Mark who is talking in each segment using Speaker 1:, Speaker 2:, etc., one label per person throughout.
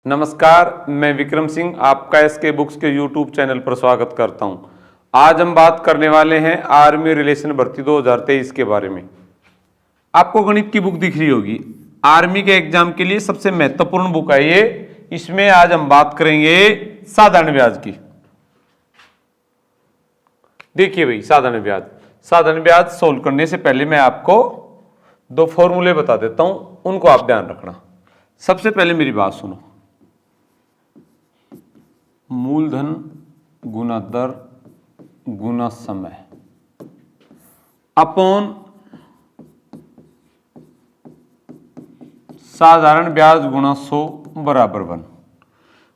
Speaker 1: नमस्कार, मैं विक्रम सिंह आपका एसके बुक्स के यूट्यूब चैनल पर स्वागत करता हूं। आज हम बात करने वाले हैं आर्मी रिलेशन भर्ती 2023 के बारे में। आपको गणित की बुक दिख रही होगी। आर्मी के एग्जाम के लिए सबसे महत्वपूर्ण बुक है ये। इसमें आज हम बात करेंगे साधारण ब्याज की। देखिए भाई, साधारण ब्याज सोल्व करने से पहले मैं आपको दो फॉर्मूले बता देता हूं, उनको आप ध्यान रखना। सबसे पहले मेरी बात सुनो। मूलधन गुना दर गुना समय अपॉन साधारण ब्याज गुना 100 बराबर 1।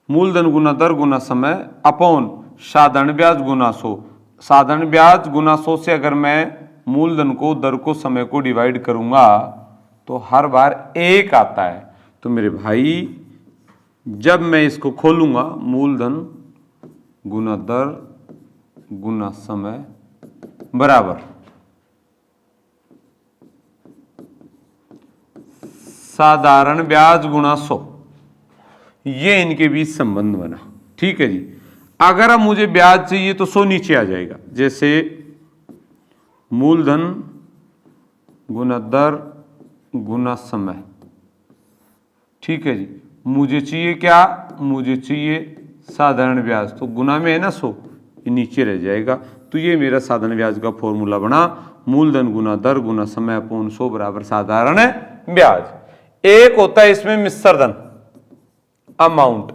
Speaker 1: मूलधन गुना दर गुना समय अपॉन साधारण ब्याज गुना 100। साधारण ब्याज गुना 100 से अगर मैं मूलधन को, दर को, समय को डिवाइड करूंगा तो हर बार 1 आता है। तो मेरे भाई, जब मैं इसको खोलूंगा, मूलधन गुना दर गुना समय बराबर साधारण ब्याज गुना 100, ये इनके बीच संबंध बना। ठीक है जी। अगर अब मुझे ब्याज चाहिए तो 100 नीचे आ जाएगा। जैसे मूलधन गुना दर गुना समय। ठीक है जी। मुझे चाहिए क्या? मुझे चाहिए साधारण ब्याज। तो गुना में है ना 100, ये नीचे रह जाएगा। तो ये मेरा साधारण ब्याज का फॉर्मूला बना। मूलधन गुना दर गुना समय अपॉन 100 बराबर साधारण ब्याज। एक होता है इसमें मिश्र धन अमाउंट,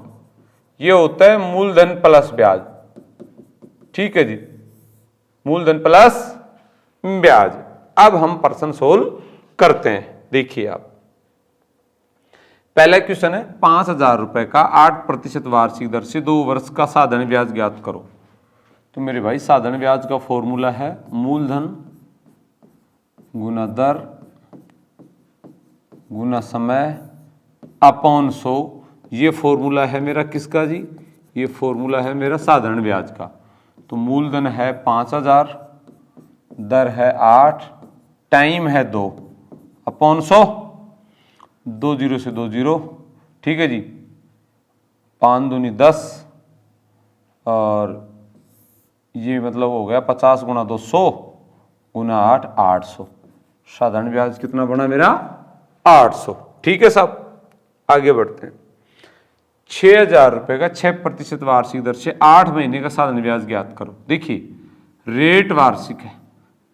Speaker 1: ये होता है मूलधन प्लस ब्याज। ठीक है जी, मूलधन प्लस ब्याज। अब हम प्रश्न सोल्व करते हैं। देखिए आप, पहला क्वेश्चन है 5,000 रुपए का 8% वार्षिक दर से 2 वर्ष का साधारण ब्याज ज्ञात करो। तो मेरे भाई, साधारण ब्याज का फॉर्मूला है मूलधन गुना दर गुना समय अपॉन 100। ये फॉर्मूला है मेरा किसका जी? ये फॉर्मूला है मेरा साधारण ब्याज का। तो मूलधन है 5,000, दर है 8, टाइम है 2 अपॉन 100। 2 जीरो से 2 जीरो। ठीक है जी। 5 दूनी 10 और ये मतलब हो गया 50 गुना 200 गुना 8, 800। साधारण ब्याज कितना बना मेरा? 800। ठीक है साहब, आगे बढ़ते हैं। 6,000 रुपए का 6% वार्षिक दर से 8 महीने का साधारण ब्याज ज्ञात करो। देखिए, रेट वार्षिक है,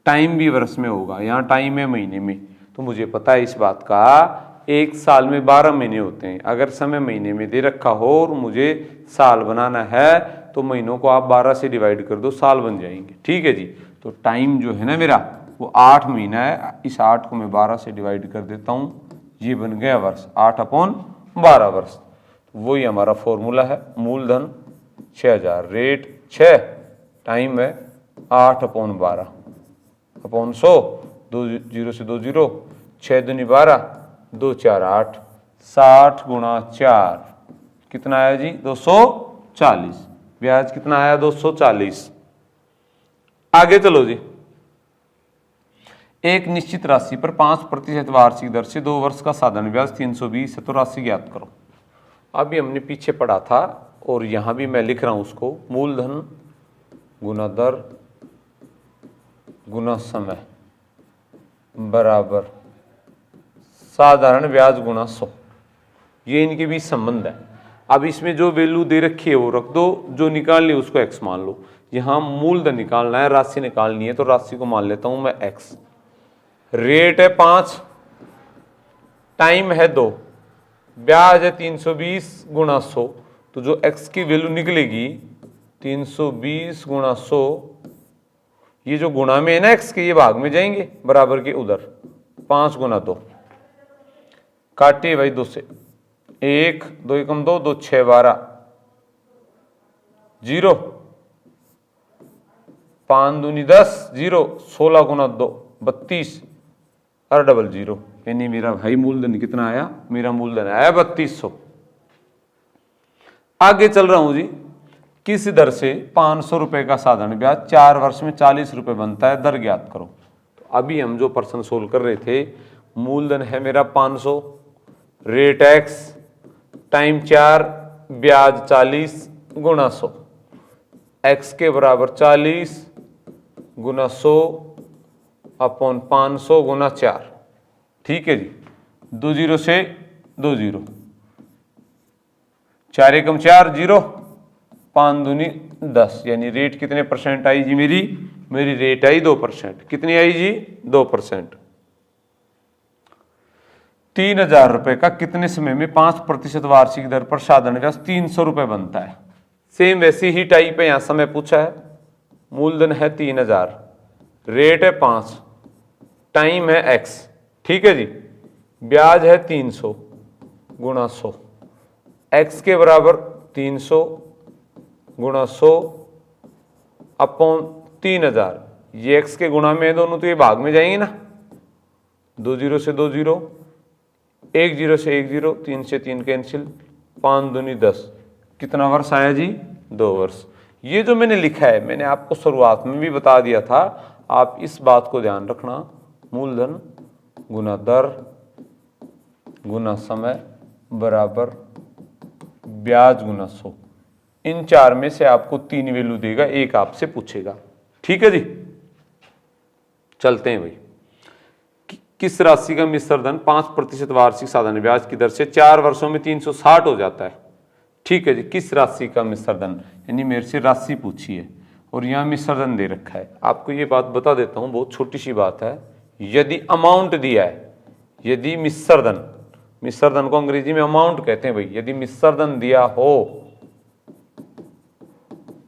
Speaker 1: टाइम भी वर्ष में होगा, यहाँ टाइम है महीने में। तो मुझे पता है इस बात का, एक साल में 12 महीने होते हैं। अगर समय महीने में दे रखा हो और मुझे साल बनाना है तो महीनों को आप 12 से डिवाइड कर दो, साल बन जाएंगे। ठीक है जी। तो टाइम जो है ना मेरा, वो 8 महीना है। इस 8 को मैं 12 से डिवाइड कर देता हूँ, ये बन गया वर्ष। 8 अपॉन 12 वर्ष। वही हमारा फॉर्मूला है। मूलधन 6,000, रेट 6, टाइम है 8 अपॉन 12 अपॉन 100। 2 जीरो से 2 जीरो। 6 दूनी 12, 2 4 8, 60 गुणा 4 कितना आया जी? 240। ब्याज कितना आया? 240। आगे चलो जी। एक निश्चित राशि पर 5% वार्षिक दर से 2 वर्ष का साधारण ब्याज 320 है, तो राशि ज्ञात करो। अभी हमने पीछे पढ़ा था और यहां भी मैं लिख रहा हूं उसको। मूलधन गुना दर गुना समय बराबर साधारण ब्याज गुना 100। ये इनके बीच संबंध है। अब इसमें जो वैल्यू दे रखी है वो रख दो, जो निकालनी है उसको x मान लो। यहां मूलधन निकालना है, राशि निकालनी है, तो राशि को मान लेता हूं मैं x। रेट है 5, टाइम है 2, ब्याज है 320 गुणा 100। तो जो x की वैल्यू निकलेगी 320 गुणा 100, ये जो गुणा में है ना x के, ये भाग में जाएंगे बराबर के उधर। 5 गुना 2, काटिए भाई 2 से। 1 2 एकम 2, 2 6 12, 0। 5 दूनी 10, 0। 16 गुना 2 32 और डबल 0। यानी मेरा भाई मूलधन कितना आया? मेरा मूलधन आया 3200। आगे चल रहा हूं जी। किस दर से 500 रुपए का साधारण ब्याज 4 वर्ष में 40 रुपए बनता है, दर ज्ञात करो। तो अभी हम जो प्रश्न सोल्व कर रहे थे, मूलधन है मेरा 500, रेट x, टाइम 4 ब्याज 40 गुणा 100, x के बराबर 40 गुना 100 अपॉन 500 गुना 4। ठीक है जी, 2 जीरो से 2 जीरो, 4 एकम 4 जीरो, 5 दूनी 10, यानी रेट कितने परसेंट आई जी मेरी रेट आई 2%। कितनी आई जी 2%। 3000 रुपए का कितने समय में 5% वार्षिक दर पर साधारण ब्याज 300 रुपए बनता है। सेम वैसी ही टाइप है, यहां समय पूछा है, मूलधन है 3000, रेट है 5, टाइम है x। ठीक है जी, ब्याज है 300 गुणा 100, x के बराबर 300 गुणा 100 अपॉन 3000, ये x के गुणा में दोनों तो ये भाग में जाएंगे ना, 2 जीरो से 2 जीरो, 1 जीरो से 1 जीरो, 3 से 3 कैंसिल, 5 दूनी 10, कितना वर्ष आया जी 2 वर्ष। ये जो मैंने लिखा है मैंने आपको शुरुआत में भी बता दिया था, आप इस बात को ध्यान रखना, मूलधन गुना दर गुना समय बराबर ब्याज गुना 100। इन 4 में से आपको 3 वैल्यू देगा, एक आपसे पूछेगा। ठीक है जी, चलते हैं भाई। किस राशि का मिश्र धन 5% वार्षिक साधारण ब्याज की दर से 4 वर्षों में 360 हो जाता है। ठीक है जी, किस राशि का मिश्र धन, यानी मेरे से राशि पूछी है और यहाँ मिश्र धन दे रखा है। आपको ये बात बता देता हूँ, बहुत छोटी सी बात है। यदि अमाउंट दिया है, यदि मिश्र धन को अंग्रेजी में अमाउंट कहते हैं भाई, यदि मिश्र धन दिया हो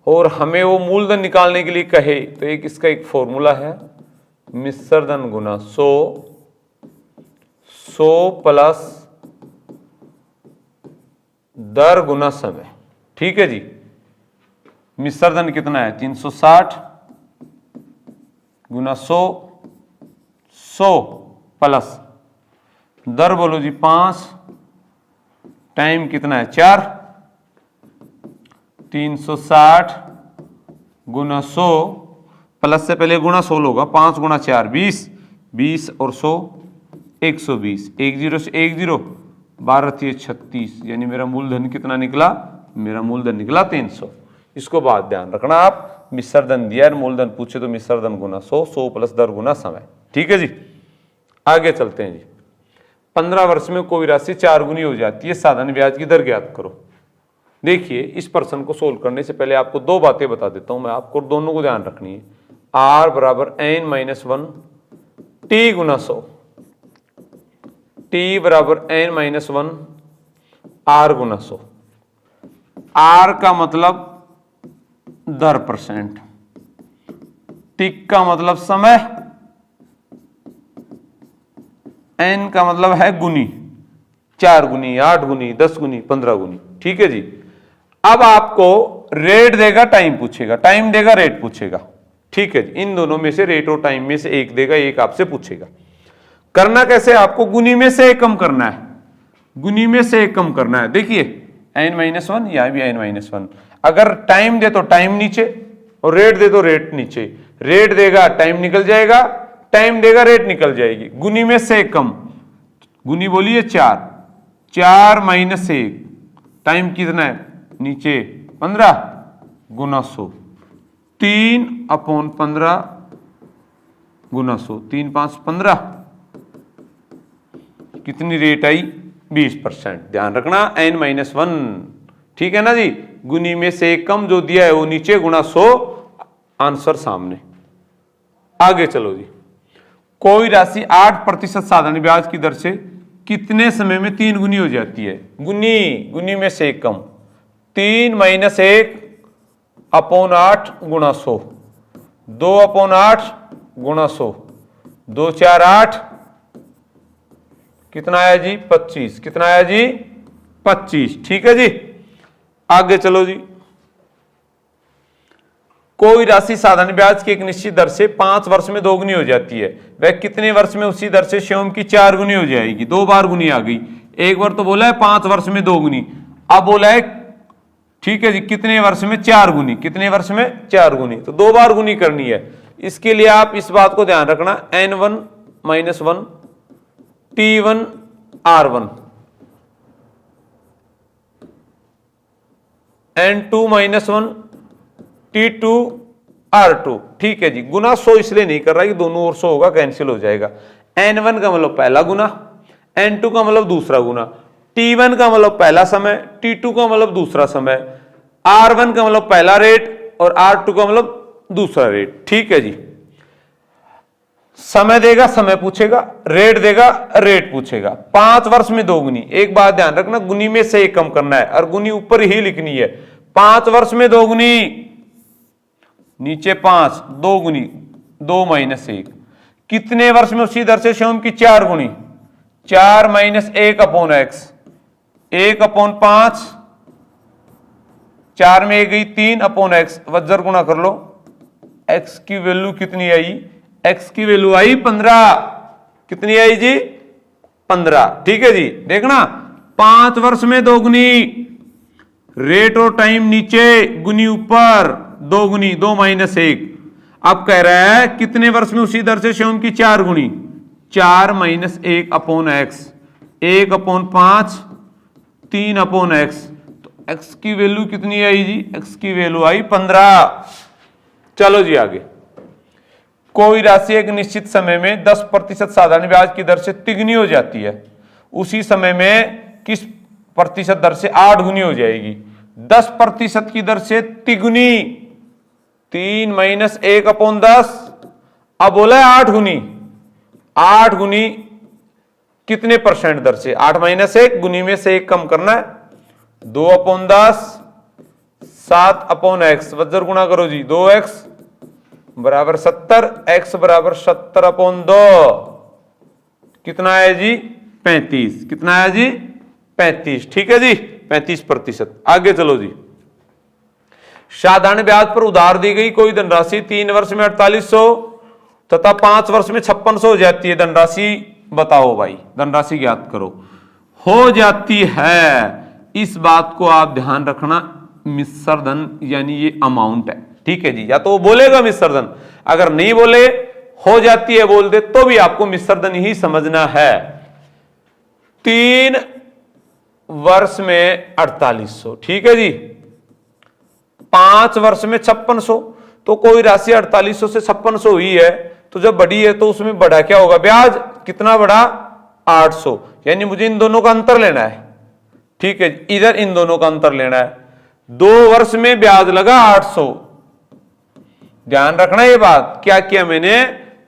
Speaker 1: और हमें वो मूलधन निकालने के लिए कहे तो एक इसका एक फॉर्मूला है, मिश्र धन गुना 100 प्लस दर गुना समय। ठीक है जी, मिश्र धन कितना है 360 गुना 100 प्लस दर बोलो जी 5, टाइम कितना है 4, 360 गुना 100 प्लस से पहले गुना 100 होगा, 5 गुना 4 20, 20 और 100 120, 1 जीरो से 1 जीरो, 12 36, यानी मेरा मूलधन कितना निकला, मेरा मूलधन निकला 300। इसको बात ध्यान रखना आप, मिश्र धन दिया है मूलधन पूछे तो मिश्र धन गुना 100 प्लस दर गुना समय। ठीक है जी, आगे चलते हैं जी। 15 वर्ष में कोई राशि 4 गुनी हो जाती है, साधारण ब्याज की दर ज्ञात करो। देखिए, इस प्रश्न को सोल्व करने से पहले आपको 2 बातें बता देता हूं मैं, आपको दोनों को ध्यान रखनी है। r बराबर n-1 t गुना 100, t बराबर n-1 r गुना 100। r का मतलब दर %, t का मतलब समय, n का मतलब है गुनी, 4 गुनी, 8 गुनी, 10 गुनी, 15 गुनी। ठीक है जी, अब आपको रेट देगा, टाइम पूछेगा, टाइम देगा, रेट पूछेगा। ठीक है जी, इन दोनों में से रेट और टाइम में से एक देगा, एक आपसे पूछेगा। करना कैसे, आपको गुनी में से एक कम करना है, गुनी में से एक कम करना है। देखिए n-1, यहां भी n-1, अगर टाइम दे तो टाइम नीचे और रेट दे तो रेट नीचे, रेट देगा टाइम निकल जाएगा, टाइम देगा रेट निकल जाएगी। गुनी में से एक कम, गुनी बोलिए 4, 4 माइनस 1, टाइम कितना है नीचे 15 गुना 100, 3 अपॉन 15 गुना 100, 3 5 15, कितनी रेट आई 20%। ध्यान रखना n-1, ठीक है ना जी, गुनी में से एक कम, जो दिया है वो नीचे, गुना 100, आंसर सामने। आगे चलो जी। कोई राशि 8% साधारण ब्याज की दर से कितने समय में 3 गुनी हो जाती है। गुनी में से एक कम, 3 माइनस 1 अपॉन 8 गुणा 100, 2 अपॉन 8 गुणा 100, 2 4 8, कितना आया जी 25, कितना आया जी 25। ठीक है जी, आगे चलो जी। कोई राशि साधारण ब्याज की एक निश्चित दर से 5 वर्ष में 2 गुनी हो जाती है, वह कितने वर्ष में उसी दर से स्वयं की 4 गुनी हो जाएगी। 2 बार गुनी आ गई, एक बार तो बोला है 5 वर्ष में 2 गुनी, अब बोला है ठीक है जी कितने वर्ष में 4 गुनी, कितने वर्ष में 4 गुनी, तो 2 बार गुनी करनी है। इसके लिए आप इस बात को ध्यान रखना, n-1 -1 t1 r1, N2 minus 1 T2 R2, ठीक है जी। गुना 100 इसलिए नहीं कर रहा कि दोनों ओर 100 होगा, कैंसिल हो जाएगा। N1 का मतलब पहला गुना, N2 का मतलब दूसरा गुना, T1 का मतलब पहला समय, T2 का मतलब दूसरा समय, R1 का मतलब पहला रेट और R2 का मतलब दूसरा रेट, ठीक है जी। समय देगा समय पूछेगा, रेट देगा रेट पूछेगा। 5 वर्ष में 2 गुनी। एक बात ध्यान रखना, गुनी में से 1 कम करना है और गुनी ऊपर ही लिखनी है। 5 वर्ष में 2 गुनी, नीचे 5, 2 गुनी 2 माइनस 1। कितने वर्ष में उसी दर से श्योम की 4 गुनी, 4 माइनस 1 अपॉन एक्स, 1 अपॉन 5, 4 में 1 गई 3 अपॉन एक्स, वज्र गुणा कर लो। एक्स की वैल्यू कितनी आई? एक्स की वैल्यू आई 15। कितनी आई जी? 15, ठीक है जी। देखना 5 वर्ष में 2 गुनी, रेट और टाइम नीचे, गुनी ऊपर, 2 गुनी 2 माइनस 1। अब कह रहा है कितने वर्ष में उसी दर से श्योम की 4 गुनी, 4 minus 1 upon x, 1 upon 5, 3 upon x. तो एक्स की वैल्यू कितनी आई जी? एक्स की वैल्यू आई 15। चलो जी आगे। कोई राशि एक निश्चित समय में 10% साधारण ब्याज की दर से तिगुनी हो जाती है, उसी समय में किस प्रतिशत दर से 8 गुनी हो जाएगी? 10% की दर से तिगुनी, 3 माइनस 1 अपॉन 10। अब बोला है 8 गुनी, 8 गुनी कितने परसेंट दर से? 8 माइनस 1, गुनी में से 1 कम करना है, 2 अपॉन 10, 7 अपॉन एक्स, वज्र गुणा करो जी, 2x बराबर 70, x बराबर 70 अपॉन 2, कितना है जी? 35। कितना है जी? 35, ठीक है जी, 35%। आगे चलो जी। साधारण ब्याज पर उधार दी गई कोई धनराशि 3 वर्ष में 4800 तथा 5 वर्ष में 5600 हो जाती है। धनराशि बताओ भाई, धनराशि ज्ञात करो। हो जाती है, इस बात को आप ध्यान रखना, मिश्र धन यानी ये अमाउंट है, ठीक है जी। या तो वो बोलेगा मिश्र धन, अगर नहीं बोले हो जाती है बोल दे तो भी आपको मिश्र धन ही समझना है। 3 वर्ष में 4800, ठीक है जी। 5 वर्ष में 5600, तो कोई राशि 4800 से 5600 हुई है, तो जब बड़ी है तो उसमें बढ़ा क्या होगा? ब्याज। कितना बढ़ा? 800। यानी मुझे इन दोनों का अंतर लेना है, ठीक है। इधर इन दोनों का अंतर लेना है। 2 वर्ष में ब्याज लगा 800, ध्यान रखना ये बात। क्या किया मैंने?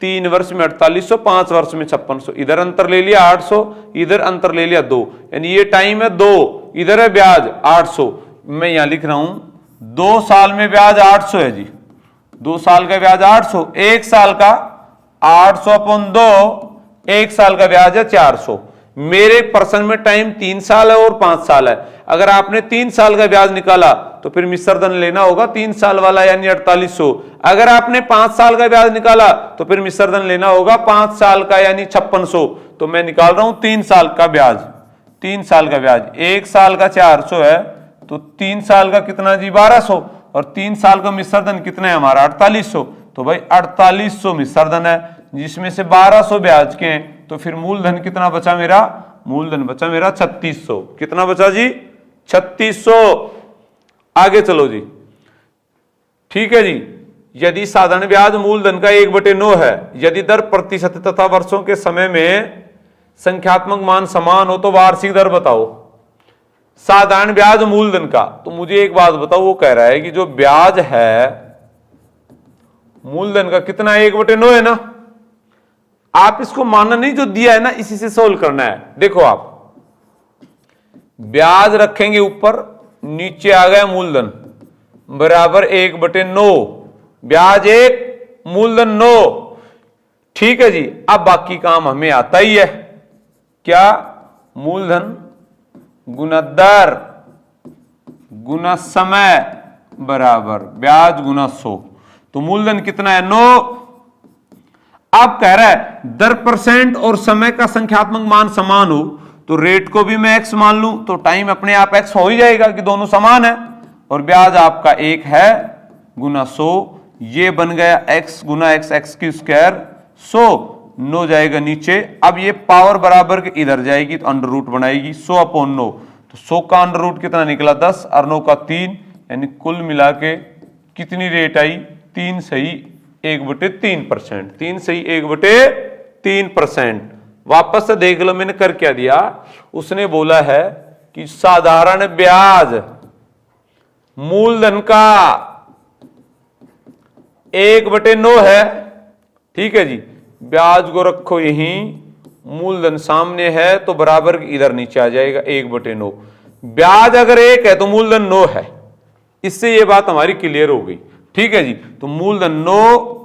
Speaker 1: 3 वर्ष में 4800, 5 वर्ष में 5600। इधर अंतर ले लिया 800, इधर अंतर ले लिया 2, यानी ये टाइम है 2, इधर है ब्याज 800। मैं यहां लिख रहा हूं 2 साल में ब्याज 800 है जी, 2 साल का ब्याज 800, 1 साल का 800 अपॉन 2, 1 साल का ब्याज है 400। मेरे पर्सन में टाइम 3 साल है और 5 साल है। अगर आपने 3 साल का ब्याज निकाला तो फिर मिश्र धन लेना होगा 3 साल वाला यानी 4800। अगर आपने 5 साल का ब्याज निकाला तो फिर मिश्र धन लेना होगा 5 साल का यानी 5600। तो मैं निकाल रहा हूं 3 साल का ब्याज, 3 साल का ब्याज, 1 साल का 400 है तो 3 साल का कितना जी? 1200, और 3 साल का मिश्र धन कितना है हमारा? 4800। तो भाई 4800 मिश्र धन है, जिसमें से 1200 ब्याज के हैं, तो फिर मूलधन कितना बचा मेरा? मूलधन बचा मेरा 3600। कितना बचा जी? 3600। आगे चलो जी, ठीक है जी। यदि साधारण ब्याज मूलधन का 1/9 है, यदि दर प्रतिशत तथा वर्षों के समय में संख्यात्मक मान समान हो तो वार्षिक दर बताओ। साधारण ब्याज मूलधन का, तो मुझे एक बात बताओ, वो कह रहा है कि जो ब्याज है मूलधन का कितना? 1/9 है ना। आप इसको मानना नहीं, जो दिया है ना इसी से सोल्व करना है। देखो आप ब्याज रखेंगे ऊपर, नीचे आ गया मूलधन बराबर 1/9, ब्याज 1 मूलधन 9, ठीक है जी। अब बाकी काम हमें आता ही है, क्या? मूलधन गुना दर गुना समय बराबर ब्याज गुना 100। तो मूलधन कितना है? 9। अब कह रहा है दर परसेंट और समय का संख्यात्मक मान समान हो तो रेट को भी मैं x मान लूं तो टाइम अपने आप x हो ही जाएगा कि दोनों समान है, और ब्याज आपका 1 है गुना 100, ये बन गया x गुना x, x की स्क्वायर 100, 9 जाएगा नीचे। अब ये पावर बराबर के इधर जाएगी तो अंडर रूट बनाएगी 100 अपॉन 9, तो 100 का अंडर रूट कितना निकला? 10, और 9 का 3, यानी कुल मिला के कितनी रेट आई, 3 सही 1/3%, 3 सही 1/3%। वापस से देख लो मैंने कर क्या दिया, उसने बोला है कि साधारण ब्याज मूलधन का 1/9 है। ठीक है जी, ब्याज को रखो यहीं, मूलधन सामने है तो बराबर इधर नीचे आ जाएगा 1/9। ब्याज अगर 1 है तो मूलधन 9 है। इससे ये बात हमारी क्लियर हो गई। ठीक है जी, तो मूलधन 9,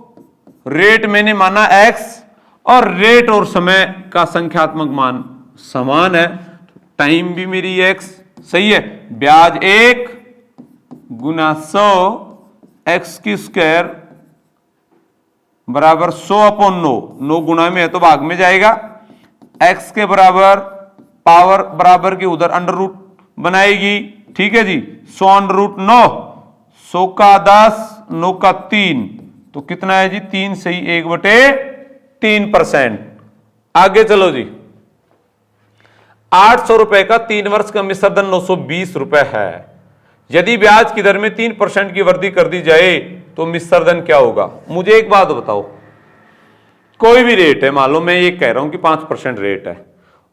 Speaker 1: रेट मैंने माना x और रेट और समय का संख्यात्मक मान समान है, टाइम भी मेरी x सही है। ब्याज 1 गुना 100 x² बराबर 100/9, 9 गुना में है तो भाग में जाएगा। x के बराबर पावर बराबर के उधर अंडर रूट बनाएगी। ठीक है जी, 100/9, 100 का 10, 9 का 3, तो कितना है जी, 3 सही 1/3%। आगे चलो जी, 800 रुपए का 3 वर्ष का मिश्रधन 920 रुपए है। यदि ब्याज की दर में 3% की वृद्धि कर दी जाए तो मिश्रधन क्या होगा। मुझे एक बात बताओ, कोई भी रेट है, मान लो मैं ये कह रहा हूं कि 5% रेट है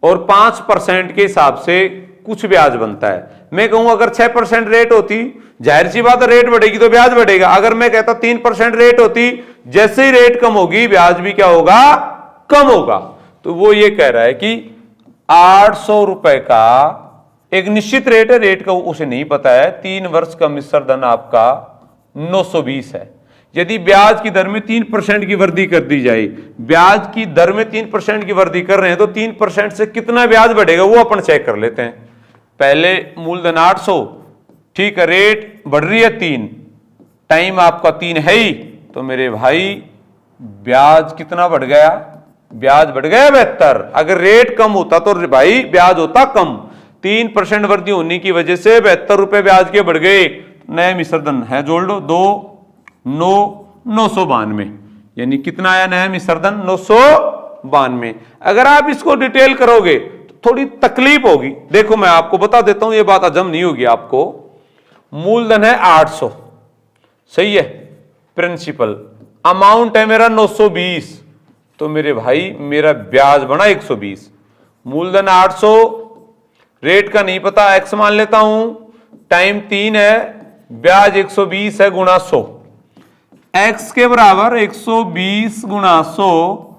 Speaker 1: और 5% के हिसाब से कुछ ब्याज बनता है। मैं कहूं अगर 6% रेट होती, जाहिर सी बात है रेट बढ़ेगी तो ब्याज बढ़ेगा। अगर मैं कहता 3% रेट होती, जैसे ही रेट कम होगी ब्याज भी क्या होगा, कम होगा। तो वो ये कह रहा है कि 800 रुपए का एक निश्चित रेट है, रेट का उसे नहीं पता है। 3 वर्ष का मिश्रधन आपका 920 है। यदि ब्याज की दर में 3% की वृद्धि कर दी जाए, ब्याज की दर में 3% की वृद्धि कर रहे हैं तो 3% से कितना ब्याज बढ़ेगा वो अपन चेक कर लेते हैं। पहले मूलधन 800, ठीक है, रेट बढ़ रही है 3, टाइम आपका 3 है ही, तो मेरे भाई ब्याज कितना बढ़ गया, ब्याज बढ़ गया 72। अगर रेट कम होता तो भाई ब्याज होता कम। 3% वृद्धि होने की वजह से 72 रुपए ब्याज के बढ़ गए। नया मिश्रधन है, जोड़ लो, 2 9 992, यानी कितना आया नया मिश्रधन, 992। अगर आप इसको डिटेल करोगे तो थोड़ी तकलीफ होगी। देखो मैं आपको बता देता हूं, ये बात हजम नहीं होगी आपको। मूलधन है 800, सही है, प्रिंसिपल अमाउंट है मेरा 920, तो मेरे भाई मेरा ब्याज बना 120। मूलधन 800, रेट का नहीं पता, x मान लेता हूं, टाइम 3 है, ब्याज 120 है गुणा 100, x के बराबर 120 गुणा 100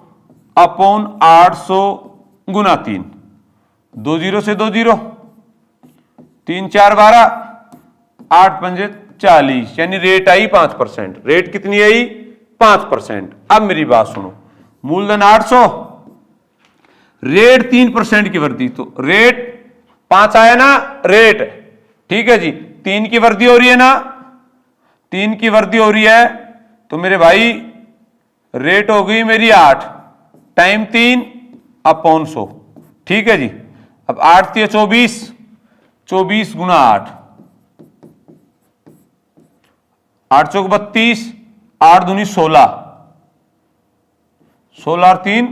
Speaker 1: अपॉन 800 गुणा 3, 2 0 से 2 0, 3 4 12, 8 5 40, यानी रेट आई 5%। रेट कितनी आई, 5%। अब मेरी बात सुनो, मूलधन 800, रेट 3% की वृद्धि, तो रेट 5 आया ना रेट, ठीक है जी, 3 की वृद्धि हो रही है ना, 3 की वृद्धि हो रही है, तो मेरे भाई रेट हो गई मेरी 8, टाइम 3 अपॉन 100, ठीक है जी। अब 8 3 24, 24 गुना 8, 8 चौक 32, 8 दूनी 16, 16 और 3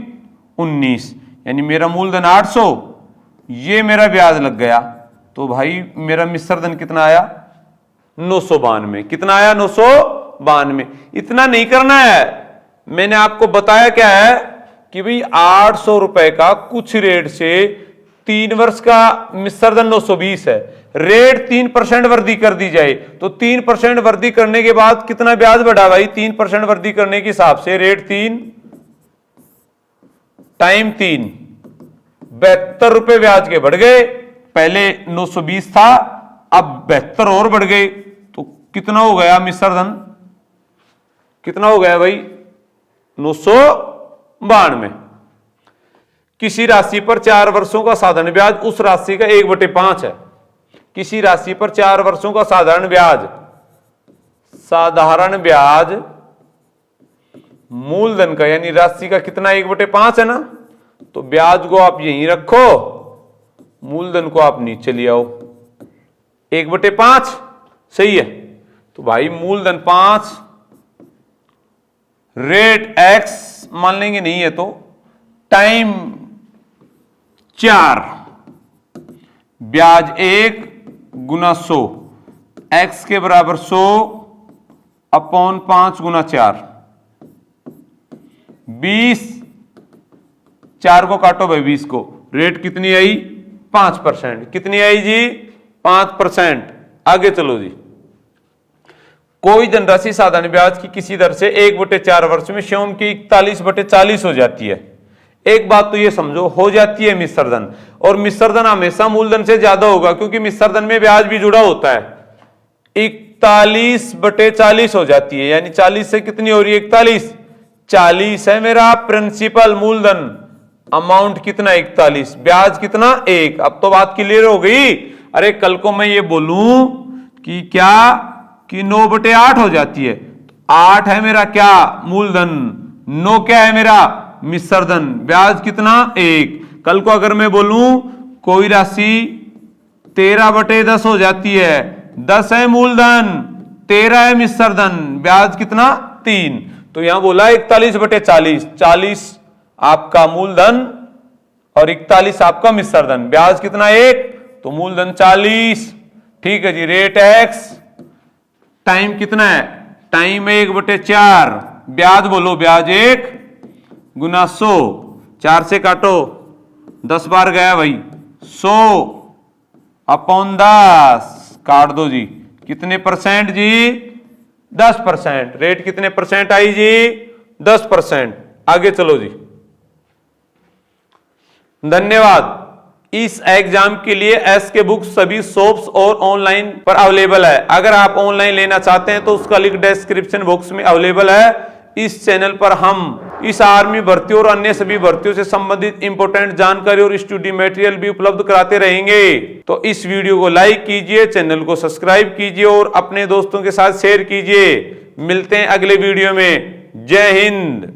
Speaker 1: 19, यानी मेरा मूलधन 800, ये मेरा ब्याज लग गया, तो भाई मेरा मिश्रधन कितना आया, 992। कितना आया, 992। इतना नहीं करना है, मैंने आपको बताया क्या है कि भाई 800 रुपए का कुछ रेट से 3 वर्ष का मिश्रधन 920 है, रेट 3% वृद्धि कर दी जाए तो 3% वृद्धि करने के बाद कितना ब्याज बढ़ा भाई, 3% वृद्धि करने के हिसाब से रेट 3 टाइम 3, 72 रुपए ब्याज के बढ़ गए। पहले 920 था, अब 72 और बढ़ गए, तो कितना हो गया मिश्रधन, कितना हो गया भाई, 992। किसी राशि पर 4 वर्षों का साधारण ब्याज उस राशि का 1/5 है। किसी राशि पर 4 वर्षों का साधारण ब्याज मूलधन का यानी राशि का कितना, 1/5 है ना, तो ब्याज को आप यहीं रखो, मूलधन को आप नीचे ले आओ, 1/5 सही है। तो भाई मूलधन 5, रेट x मान लेंगे, नहीं है तो टाइम 4, ब्याज 1 गुना 100, x के बराबर 100 अपॉन 5 गुना 4, 20, 4 को काटो भाई 20 को, रेट कितनी आई 5%। कितनी आई जी 5%। आगे चलो जी, कोई धनराशि साधारण ब्याज की किसी दर से 1/4 वर्ष में स्वयं की 41/40 हो जाती है। एक बात तो ये समझो, हो जाती है मिश्र धन, और मिश्र धन हमेशा मूलधन से ज्यादा होगा क्योंकि मिश्र धन में ब्याज भी जुड़ा होता है। 41/40 हो जाती है, यानी 40 से कितनी हो रही है 41, 40 है मेरा प्रिंसिपल मूलधन, अमाउंट कितना 41, ब्याज कितना 1। अब तो बात क्लियर हो गई। अरे कल को मैं ये बोलूं कि क्या कि 9/8 हो जाती है, 8 है मेरा क्या मूलधन, 9 क्या है मेरा मिश्र धन, ब्याज कितना 1। कल को अगर मैं बोलूं कोई राशि 13/10 हो जाती है, 10 है मूलधन, 13 है मिश्र धन, ब्याज कितना 3। तो यहां बोला 41/40, 40 आपका मूलधन और 41 आपका मिश्र धन, ब्याज कितना 1, तो मूलधन 40। ठीक है जी, रेट x, टाइम कितना है, टाइम 1/4, ब्याज बोलो ब्याज 1 गुना 100, 4 से काटो 10 बार गया भाई 100 अपॉन 10, काट दो जी, कितने परसेंट जी 10%। रेट कितने परसेंट आई जी 10%। आगे चलो जी, धन्यवाद। इस एग्जाम के लिए एस के बुक सभी शॉप्स और ऑनलाइन पर अवेलेबल है। अगर आप ऑनलाइन लेना चाहते हैं तो उसका लिंक डिस्क्रिप्शन बॉक्स में अवेलेबल है। इस चैनल पर हम इस आर्मी भर्ती और अन्य सभी भर्तियों से संबंधित इंपोर्टेंट जानकारी और स्टडी मटेरियल भी उपलब्ध कराते रहेंगे। तो इस वीडियो को लाइक कीजिए, चैनल को सब्सक्राइब कीजिए और अपने दोस्तों के साथ शेयर कीजिए। मिलते हैं अगले वीडियो में। जय हिंद।